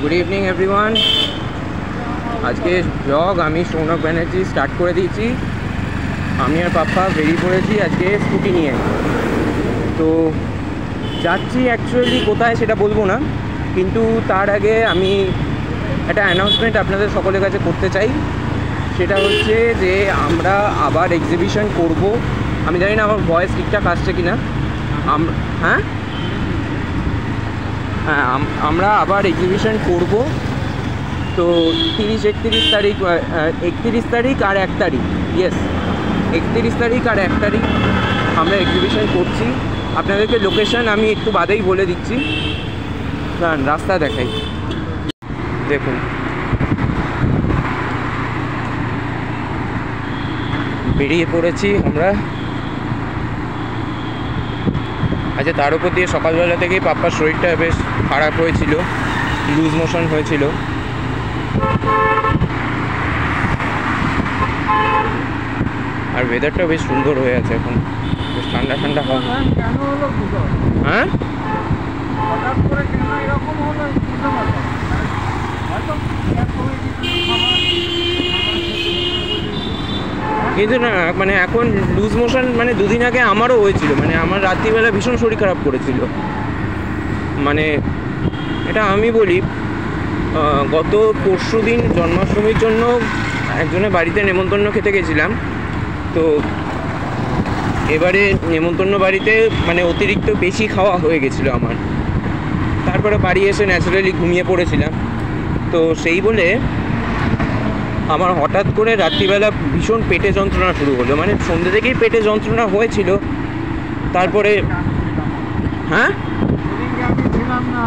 Good evening everyone. আজকে blog আমি Sounak Banerjee start করে দিয়েছি। আমি আর পাপ্পা বেরিয়ে পড়েছি আজকে স্কুটি নিয়ে। তো যাচ্ছি অ্যাকচুয়ালি কোথায় সেটা বলবো না, কিন্তু তার আগে আমি একটা অ্যানাউন্সমেন্ট আপনাদের সকলের কাছে করতে চাই। সেটা হচ্ছে যে আমরা আবার এক্সিবিশন করব। আমি জানি না আমার ভয়েস ঠিকঠাক আসছে কি না। হ্যাঁ, আমরা আবার এক্সিবিশন করব। তো 31 তারিখ আর 1 তারিখ, ইয়েস 31 তারিখ আর 1 তারিখ আমরা এক্সিবিশন করছি। আপনাদেরকে লোকেশন আমি একটু বাদেই বলে দিচ্ছি। রাস্তা দেখাই, দেখুন বেরিয়ে পড়েছি আমরা। আচ্ছা, তার উপর দিয়ে সকালবেলা থেকেই পাপ্পার শরীরটা বেশ খারাপ হয়েছিল, লুজ মোশন হয়েছিল। আর ওয়েদারটা বেশ সুন্দর হয়ে আছে এখন, বেশ ঠান্ডা ঠান্ডা হয়। হ্যাঁ, কিন্তু না মানে এখন লুজ মোশন মানে দুদিন আগে আমারও হয়েছিল। মানে আমার রাত্রিবেলা ভীষণ শরীর খারাপ করেছিল। মানে এটা আমি বলি, গত পরশু দিন জন্মাষ্টমীর জন্য একজনের বাড়িতে নেমন্তন্ন খেতে গেছিলাম। তো এবারে নেমন্তন্ন বাড়িতে মানে অতিরিক্ত বেশি খাওয়া হয়ে গেছিলো আমার। তারপরে বাড়ি এসে ন্যাচারালি ঘুমিয়ে পড়েছিলাম। তো সেই বলে আমার হঠাৎ করে রাত্রিবেলা ভীষণ পেটে যন্ত্রণা শুরু হলো। মানে সন্ধ্যে থেকেই পেটে যন্ত্রণা হয়েছিল। তারপরে হ্যাঁ,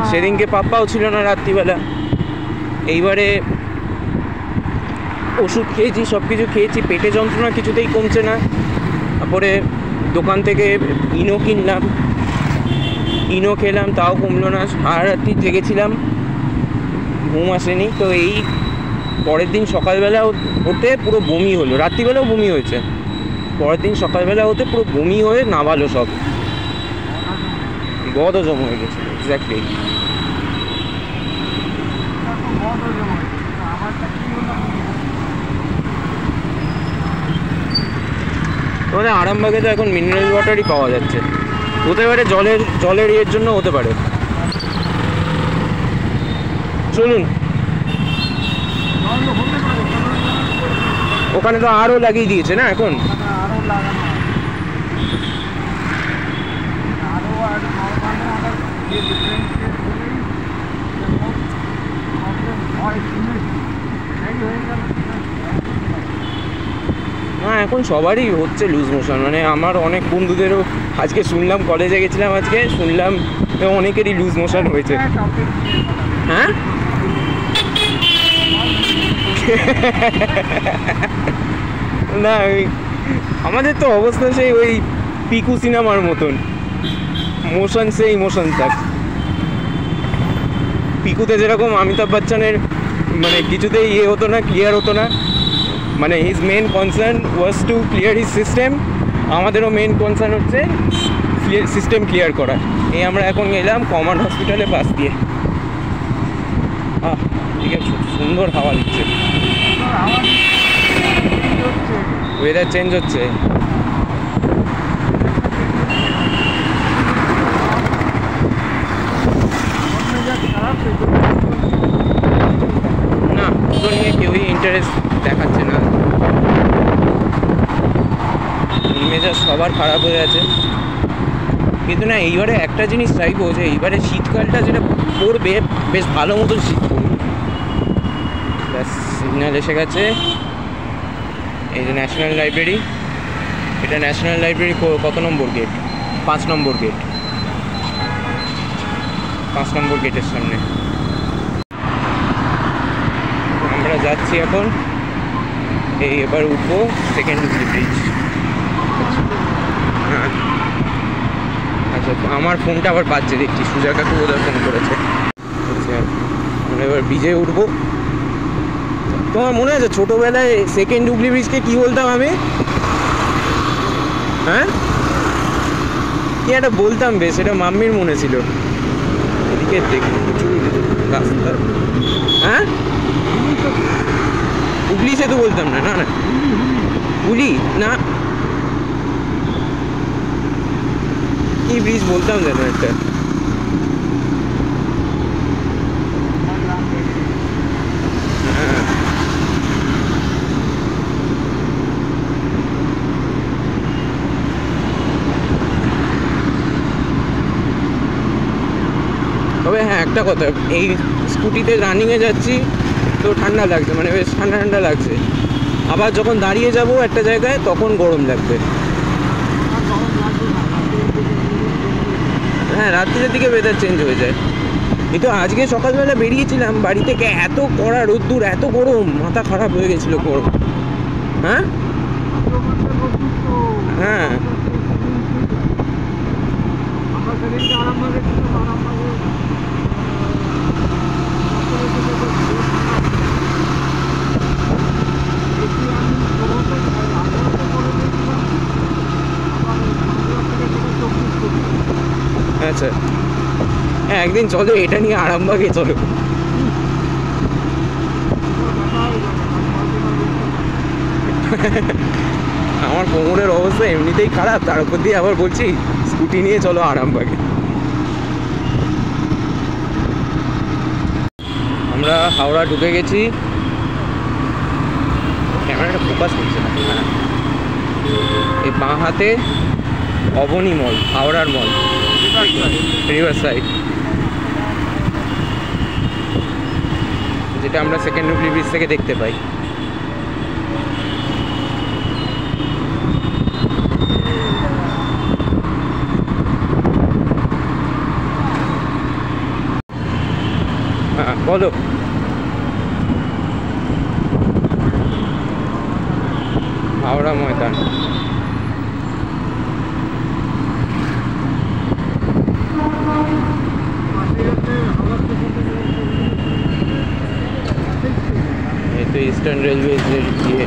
সেদিনকে পাপ্পাও ছিল না রাত্রিবেলা। এইবারে ওষুধ খেয়েছি, সব কিছু খেয়েছি, পেটে যন্ত্রণা কিছুতেই কমছে না। তারপরে দোকান থেকে ইনো কিনলাম, ইনো খেলাম, তাও কমলো না। সারা রাত্রি জেগেছিলাম, ঘুম আসেনি। তো এই পরের দিন সকালবেলা হতে পুরো বমি হলো। রাত্রিবেলাও বমি হয়েছে, পরের দিন সকালবেলা হতে পুরো বমি হয়ে নামালো, সব বদহজম হয়ে গেছে। এক্স্যাক্টলি। তোমাদের আরামবাগে তো এখন মিনারেল ওয়াটারই পাওয়া যাচ্ছে। হতে পারে জলের ইয়ের জন্য হতে পারে। চলুন, ওখানে তো আরও লাগিয়ে দিয়েছে না এখন। না, এখন সবারই হচ্ছে লুজ মোশন। মানে আমার অনেক বন্ধুদেরও আজকে শুনলাম, কলেজে গেছিলাম আজকে, শুনলাম অনেকেরই লুজ মোশন হয়েছে। হ্যাঁ, না আমাদের তো অবস্থা সেই ওই পিকু সিনেমার মতন, মোশন সে ইমোশন থাক। পিকুতে যেরকম অমিতাভ বচ্চনের মানে কিছুতেই ইয়ে হতো না, ক্লিয়ার হতো না। মানে হিজ মেন কনসার্ন ওয়াজ টু ক্লিয়ার হিজ সিস্টেম। আমাদেরও মেন কনসার্ন হচ্ছে সিস্টেম ক্লিয়ার করা। এই আমরা এখন গেলাম কমন হসপিটালে পাশ দিয়ে। ঠিক আছে, সুন্দর হাওয়া দিচ্ছে, ওয়েদার চেঞ্জ হচ্ছে। না, তো নিয়ে কেউই ইন্টারেস্ট দেখাচ্ছে না। মেজাজ সবার খারাপ হয়ে আছে। কিন্তু না, এইবারে একটা জিনিস চাইবো যে এইবারে শীতকালটা যেটা পড়বে বেশ ভালো মতন শীত পড়বে। ব্যাস, সিগন্যাল এসে গেছে। এই যে ন্যাশনাল লাইব্রেরি, এটা ন্যাশনাল লাইব্রেরি কত নম্বর গেট? 5 নম্বর গেট, 5 নম্বর গেটের সামনে আমরা যাচ্ছি এখন। এই এবার উঠবো সেকেন্ড হুগলি ব্রিজ। হ্যাঁ, আচ্ছা, আমার ফোনটা আবার বাজছে দেখছি, সুজা কাকু বোধহয় ফোন করেছে। আচ্ছা, এবার ব্রিজে উঠবো। তোমার মনে আছে ছোটোবেলায় সেকেন্ড হুগলি ব্রিজকে কী বলতাম আমি? হ্যাঁ, কি একটা বলতাম বেশ, এটা মাম্মির মনে ছিল। এদিকে দেখুন রাস্তা হ্যাঁ, হুগলি সেতু বলতাম না, না না, হুলি না, কি ব্রিজ বলতাম যেন একটা। হ্যাঁ, তবে হ্যাঁ একটা কথা, এই স্কুটিতে রানিংয়ে যাচ্ছি তো ঠান্ডা লাগছে, মানে বেশ ঠান্ডা ঠান্ডা লাগছে। আবার যখন দাঁড়িয়ে যাব একটা জায়গায় তখন গরম লাগবে। হ্যাঁ, রাত্রির দিকে ওয়েদার চেঞ্জ হয়ে যায়। কিন্তু আজকে সকালবেলা বেরিয়েছিলাম বাড়ি থেকে, এত কড়া রোদ্দুর, এত গরম, মাথা খারাপ হয়ে গেছিলো গরম। হ্যাঁ হ্যাঁ, আচ্ছা হ্যাঁ, একদিন চলো এটা নিয়ে আরামবাগে চলো। আমার কোমরের অবস্থা এমনিতেই খারাপ, তার উপর দিয়ে আবার বলছি স্কুটি নিয়ে চলো আরামবাগে। আমরা হাওড়া ঢুকে গেছি। ক্যামেরাটা ফোকাস করছে না। হ্যাঁ, এই বাঁ হাতে অবনী মল, হাওড়ার মল, রিভার সাইড, যেটা আমরা সেকেন্ড হুগলি ব্রিজ থেকে দেখতে পাই। হ্যাঁ বলো। হাওড়া ময়দান, ये तो ईस्टर्न रेलवे ये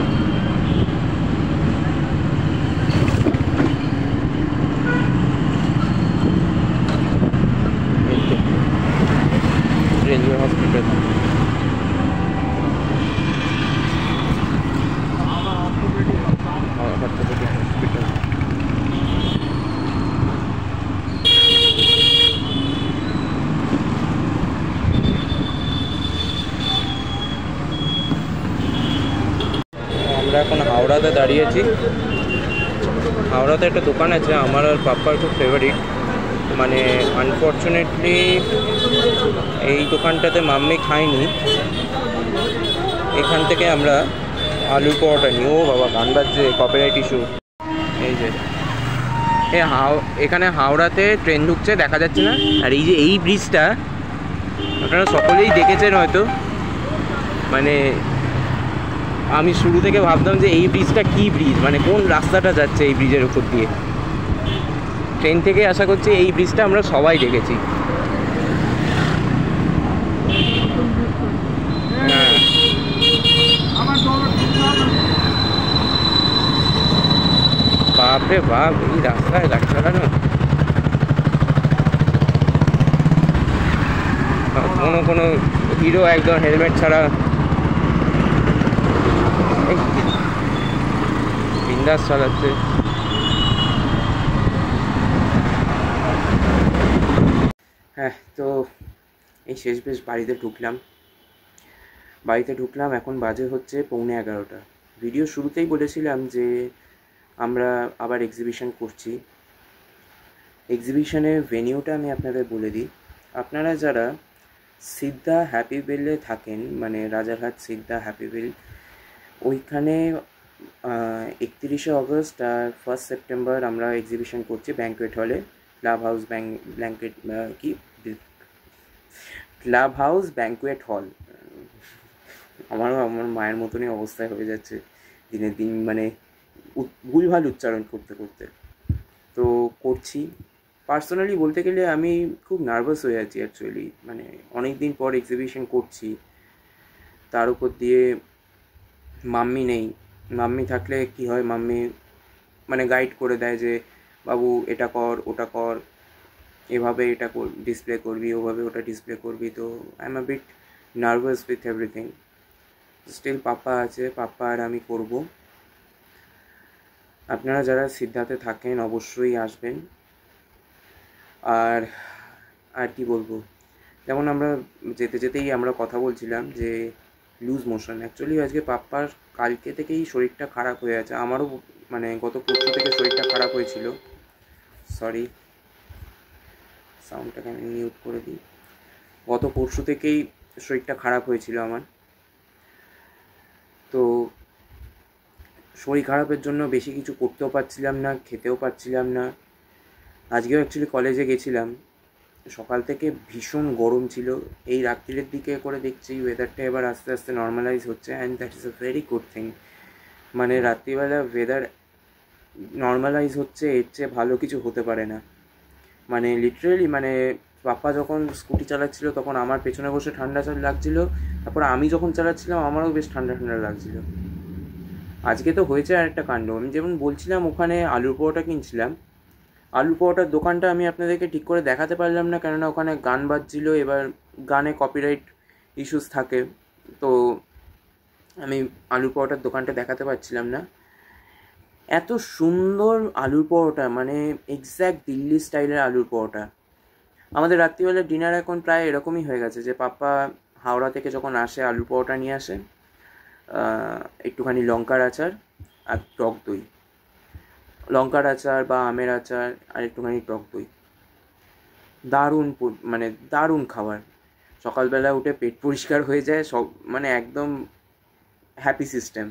रेलवे हॉस्पिटल। हॉस्पिटल আমরা এখন হাওড়াতে দাঁড়িয়েছি। হাওড়াতে একটা দোকান আছে আমার আর পাপ্পার খুব ফেভারিট, মানে আনফর্চুনেটলি এই দোকানটাতে মাম্মি খাইনি। এখান থেকে আমরা আলুর পরোটা নিই। ও বাবা, গান বাজছে, কপিরাইট ইস্যু। এই যে এখানে হাওড়াতে ট্রেন ঢুকছে, দেখা যাচ্ছে না? আর এই যে এই ব্রিজটা আপনারা সকলেই দেখেছেন হয়তো, মানে আমি শুরু থেকে ভাবতাম যে এই ব্রিজটা কী ব্রিজ, মানে কোন রাস্তাটা যাচ্ছে এই ব্রিজের উপর দিয়ে। ট্রেন থেকে আশা করছি এই ব্রিজটা আমরা সবাই দেখেছি। হ্যাঁ, বাপরে বাপ, এই রাস্তায় গাড়ি চালানো, কোনো হিরো একদম হেলমেট ছাড়া বিন্দাস চালাচ্ছে। হ্যাঁ, তো এই শেষ বেশ বাড়িতে ঢুকলাম। এখন বাজে হচ্ছে 11:15। ভিডিও শুরুতেই বলেছিলাম যে আমরা আবার এক্সিবিশন করছি। এক্সিবিশনের ভেনিউটা আমি আপনাদের বলে দিই। আপনারা যারা সিদ্ধা হ্যাপি ভিলে থাকেন, মানে রাজারহাট সিদ্ধা হ্যাপি ভিল, ওইখানে 31শে অগস্ট আর 1 সেপ্টেম্বর আমরা এক্সিবিশন করছি ব্যাঙ্কুয়েট হলে, ক্লাব হাউস ব্যাঙ্কুয়েট হল। আমার মায়ের মতনই অবস্থায় হয়ে যাচ্ছে দিনের দিন, মানে ভুলভাল উচ্চারণ করতে করতে। তো করছি। পার্সোনালি বলতে গেলে আমি খুব নার্ভাস হয়ে আছি অ্যাকচুয়ালি, মানে অনেক দিন পর এক্সিবিশন করছি, তার উপর দিয়ে মাম্মি নেই। মাম্মি থাকলে কি হয়, মাম্মি মানে গাইড করে দেয় যে বাবু এটা কর, ওটা কর, এভাবে এটা ডিসপ্লে করবি, ওভাবে ওটা ডিসপ্লে করবি। তো I am a bit nervous with everything. Still পাপ্পা আছে, পাপ্পা আর আমি করব। আপনারা যারা সিদ্ধার্থে থাকেন অবশ্যই আসবেন। আর আর কি বলবো, যেমন আমরা যেতে যেতেই আমরা কথা বলছিলাম যে লুজ মোশন, অ্যাকচুয়ালি আজকে পাপ্পার কালকে থেকেই শরীরটা খারাপ হয়ে আছে, আমারও মানে গত পরশু থেকে শরীরটা খারাপ হয়েছিল। সরি, সাউন্ডটাকে আমি মিউট করে দিই। গত পরশু থেকেই শরীরটা খারাপ হয়েছিল আমার। তো শরীর খারাপের জন্য বেশি কিছু করতেও পারছিলাম না, খেতেও পারছিলাম না। আজকেও অ্যাকচুয়ালি কলেজে গেছিলাম, সকাল থেকে ভীষণ গরম ছিল। এই রাত্রির দিকে করে দেখছি ওয়েদারটা এবার আস্তে আস্তে নর্মালাইজ হচ্ছে, and that is a very good thing. মানে রাত্রিবেলা ওয়েদার নর্মালাইজ হচ্ছে, এর চেয়ে ভালো কিছু হতে পারে না। মানে লিটারেলি মানে পাপ্পা যখন স্কুটি চালাচ্ছিল তখন আমার পেছনে বসে ঠান্ডা লাগছিল, তারপর আমি যখন চালাচ্ছিলাম আমারও বেশ ঠান্ডা ঠান্ডা লাগছিল। আজকে তো হয়েছে আর একটা কাণ্ড, আমি যেমন বলছিলাম ওখানে আলুর পরোটা কিনছিলাম, আলুর পরোটার দোকানটা আমি আপনাদেরকে ঠিক করে দেখাতে পারলাম না, কেননা ওখানে গান বাজছিল, এবার গানে কপিরাইট ইস্যুস থাকে, তো আমি আলুর পরোটার দোকানটা দেখাতে পারছিলাম না। এত সুন্দর আলুর পরোটা, মানে এক্স্যাক্ট দিল্লি স্টাইলের আলুর পরোটা। আমাদের রাত্রিবেলার ডিনার এখন প্রায় এরকমই হয়ে গেছে যে পাপ্পা হাওড়া থেকে যখন আসে আলুর পরোটা নিয়ে আসে, একটুখানি লঙ্কার আচার আর টক দই, লঙ্কার আচার বা আমের আচার আর একটুখানি টক দই, দারুণ মানে দারুণ খাবার। সকালবেলা উঠে পেট পরিষ্কার হয়ে যায় সব, মানে একদম হ্যাপি সিস্টেম।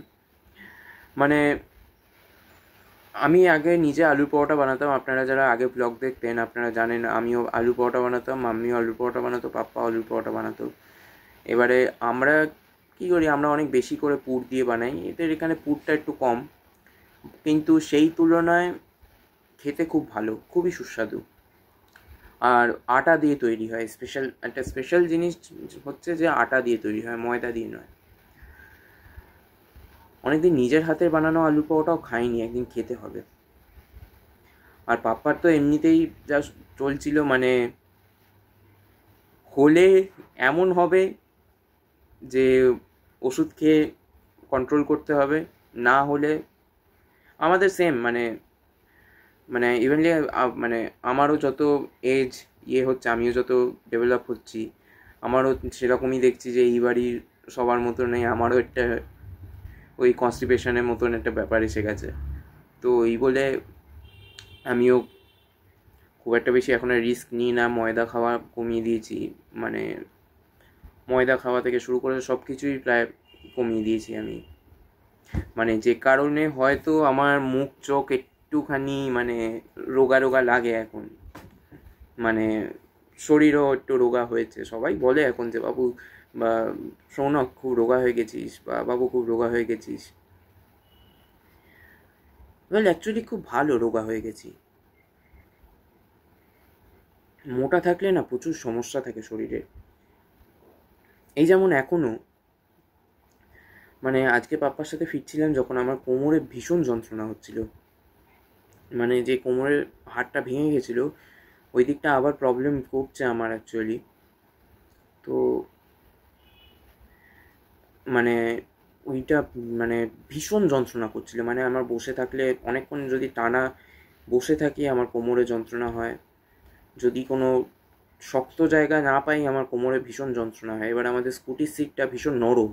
মানে আমি আগে নিজে আলুর পরোটা বানাতাম, আপনারা যারা আগে ব্লগ দেখতেন আপনারা জানেন আমিও আলুর পরোটা বানাতাম, মাম্মিও আলুর পরোটা বানাতো, পাপ্পা আলুর পরোটা বানাতো। এবারে আমরা কী করি, আমরা অনেক বেশি করে পুর দিয়ে বানাই, এদের এখানে পুরটা একটু কম, কিন্তু সেই তুলনায় খেতে খুব ভালো, খুবই সুস্বাদু। আর আটা দিয়ে তৈরি হয়, একটা স্পেশাল জিনিস হচ্ছে যে আটা দিয়ে তৈরি হয়, ময়দা দিয়ে নয়। অনেকদিন নিজের হাতে বানানো আলু পরোটাও খাইনি, একদিন খেতে হবে। আর পাপ্পার তো এমনিতেই যা চলছিল, মানে হলে এমন হবে যে ওষুধ খেয়ে কন্ট্রোল করতে হবে, না হলে আমাদের সেম, মানে মানে ইভেনলি মানে আমারও যত এজ হচ্ছে, আমিও যত ডেভেলপ হচ্ছি, আমারও সেরকমই দেখছি যে এই বাড়ির সবার মতনই আমারও একটা ওই কনস্টিপেশনের মতন একটা ব্যাপার এসে গেছে। তো এই বলে আমিও খুব একটা বেশি এখন আর রিস্ক নিই না, ময়দা খাওয়া কমিয়ে দিয়েছি, মানে ময়দা খাওয়া থেকে শুরু করে সব কিছুই প্রায় কমিয়ে দিয়েছি আমি। মানে যে কারণে হয়তো আমার মুখ চোখ একটুখানি মানে রোগা রোগা লাগে এখন, মানে শরীরও একটু রোগা হয়েছে। সবাই বলে এখন যে বাবু বা সৌনক খুব রোগা হয়ে গেছিস, বা বাবু খুব রোগা হয়ে গেছিস। ওয়েল অ্যাকচুয়ালি খুব ভালো রোগা হয়ে গেছি। মোটা থাকলে না প্রচুর সমস্যা থাকে শরীরে। এই যেমন এখনও মানে আজকে পাপ্পার সাথে ফিরছিলাম যখন আমার কোমরে ভীষণ যন্ত্রণা হচ্ছিল, মানে যে কোমরের হাড়টা ভেঙে গেছিলো ওই দিকটা আবার প্রবলেম করছে আমার অ্যাকচুয়ালি। তো মানে ওইটা মানে ভীষণ যন্ত্রণা করছিল, মানে আমার বসে থাকলে অনেকক্ষণ যদি টানা বসে থাকি আমার কোমরে যন্ত্রণা হয়, যদি কোনো শক্ত জায়গা না পাই আমার কোমরে ভীষণ যন্ত্রণা হয়। এবার আমাদের স্কুটির সিটটা ভীষণ নরম,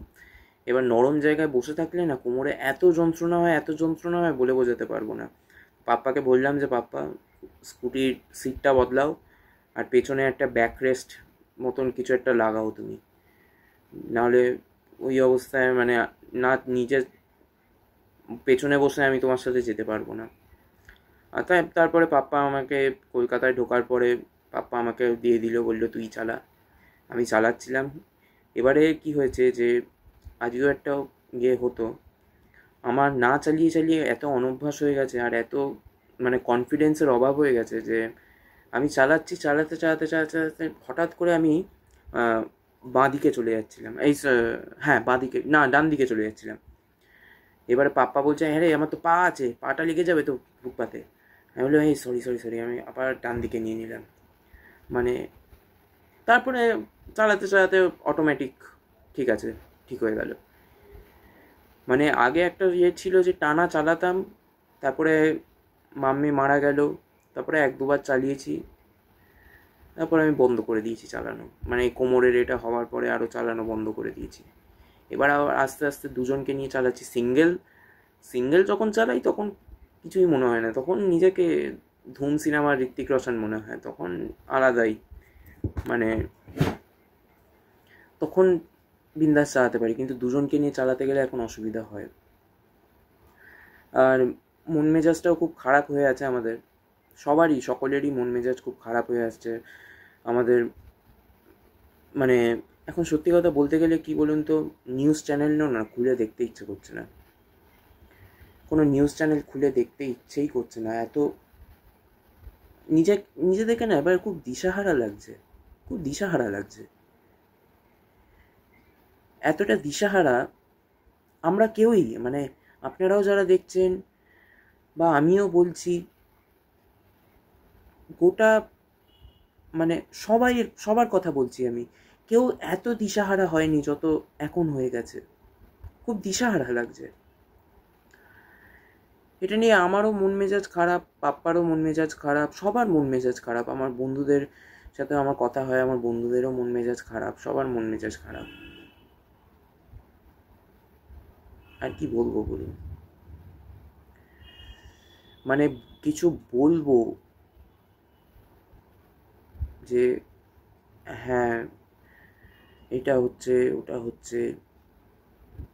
এবার নরম জায়গায় বসে থাকলে না কোমরে এত যন্ত্রণা হয় বলে বোঝাতে পারবো না। পাপ্পাকে বললাম যে পাপ্পা স্কুটির সিটটা বদলাও আর পেছনে একটা ব্যাক রেস্ট মতন কিছু একটা লাগাও তুমি, নাহলে ওই অবস্থায় মানে না নিজে পেছনে বসে আমি তোমার সাথে যেতে পারবো না। আর তারপরে পাপ্পা আমাকে কলকাতায় ঢোকার পরে পাপ্পা আমাকে দিয়ে দিল, বললো তুই চালা। আমি চালাচ্ছিলাম। এবারে কি হয়েছে যে আজকেও একটা হতো, আমার না চালিয়ে চালিয়ে এত অনভ্যাস হয়ে গেছে আর এত মানে কনফিডেন্সের অভাব হয়ে গেছে যে আমি চালাতে হঠাৎ করে আমি বাঁ দিকে চলে যাচ্ছিলাম, হ্যাঁ বাঁ দিকে না ডান দিকে চলে যাচ্ছিলাম। এবারে পাপ্পা বলছে হ্যাঁ রে আমার তো পা আছে, পাটা লেগে যাবে তো ফুটপাতে। আমি বললাম এই সরি আমি আবার ডান দিকে নিয়ে নিলাম। মানে তারপরে চালাতে অটোমেটিক ঠিক আছে, ঠিক হয়ে গেল। মানে আগে একটা ইয়ে ছিল যে টানা চালাতাম, তারপরে মাম্মি মারা গেল, তারপরে 1-2 বার চালিয়েছি, তারপরে আমি বন্ধ করে দিয়েছি চালানো। মানে এই কোমরের এটা হওয়ার পরে আরও চালানো বন্ধ করে দিয়েছি। এবার আবার আস্তে আস্তে দুজনকে নিয়ে চালাচ্ছি। সিঙ্গেল যখন চালাই তখন কিছুই মনে হয় না, তখন নিজেকে ধুম সিনেমার ঋত্বিক রোশন মনে হয়, তখন আলাদাই, মানে তখন বিন্দাস চালাতে পারি। কিন্তু দুজনকে নিয়ে চালাতে গেলে এখন অসুবিধা হয়। আর মন মেজাজটাও খুব খারাপ হয়ে আছে আমাদের সবারই, সকলেরই মন মেজাজ খুব খারাপ হয়ে আসছে আমাদের। মানে এখন সত্যি কথা বলতে গেলে কি বলুন তো, নিউজ চ্যানেলও না খুলে দেখতে ইচ্ছে করছে না, কোনো নিউজ চ্যানেল খুলে দেখতে ইচ্ছেই করছে না। এত নিজেদেরকে না এবার খুব দিশাহারা লাগছে, খুব দিশাহারা লাগছে, এতটা দিশাহারা আমরা কেউই, মানে আপনারাও যারা দেখছেন বা আমিও বলছি, গোটা মানে সবার কথা বলছি আমি, কেউ এত দিশাহারা হয়নি যত এখন হয়ে গেছে। খুব দিশাহারা লাগছে। এটা নিয়ে আমারও মন মেজাজ খারাপ, পাপ্পারও মন মেজাজ খারাপ, সবার মন মেজাজ খারাপ। আমার বন্ধুদের সাথে আমার কথা হয়, আমার বন্ধুদেরও মন মেজাজ খারাপ, সবার মন মেজাজ খারাপ। আর কি বলবো বলুন, মানে কিছু বলবো যে হ্যাঁ এটা হচ্ছে ওটা হচ্ছে,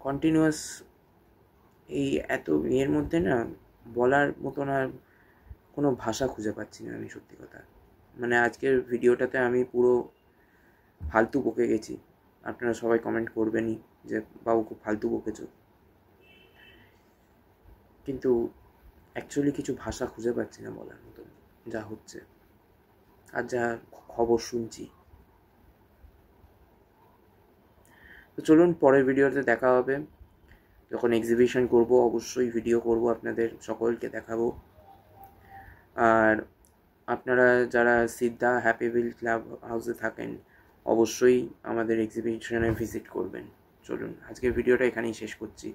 কন্টিনিউয়াস এই এত ইয়ের মধ্যে না বলার মতন আর কোনো ভাষা খুঁজে পাচ্ছি না আমি, সত্যি কথা। মানে আজকের ভিডিওটাতে আমি পুরো ফালতু বকে গেছি, আপনারা সবাই কমেন্ট করবেনই যে বাবু খুব ফালতু বকেছ, কিন্তু অ্যাকচুয়ালি কিছু ভাষা খুঁজে পাচ্ছি না বলার মতন যা হচ্ছে আর যা খবর শুনছি। তো চলুন পরের ভিডিওতে দেখা হবে, যখন এক্সিবিশন করব অবশ্যই ভিডিও করব, আপনাদের সকলকে দেখাবো। আর আপনারা যারা সিদ্ধা হ্যাপিভিল ক্লাব হাউসে থাকেন অবশ্যই আমাদের এক্সিবিশনে ভিজিট করবেন। চলুন আজকের ভিডিওটা এখানেই শেষ করছি।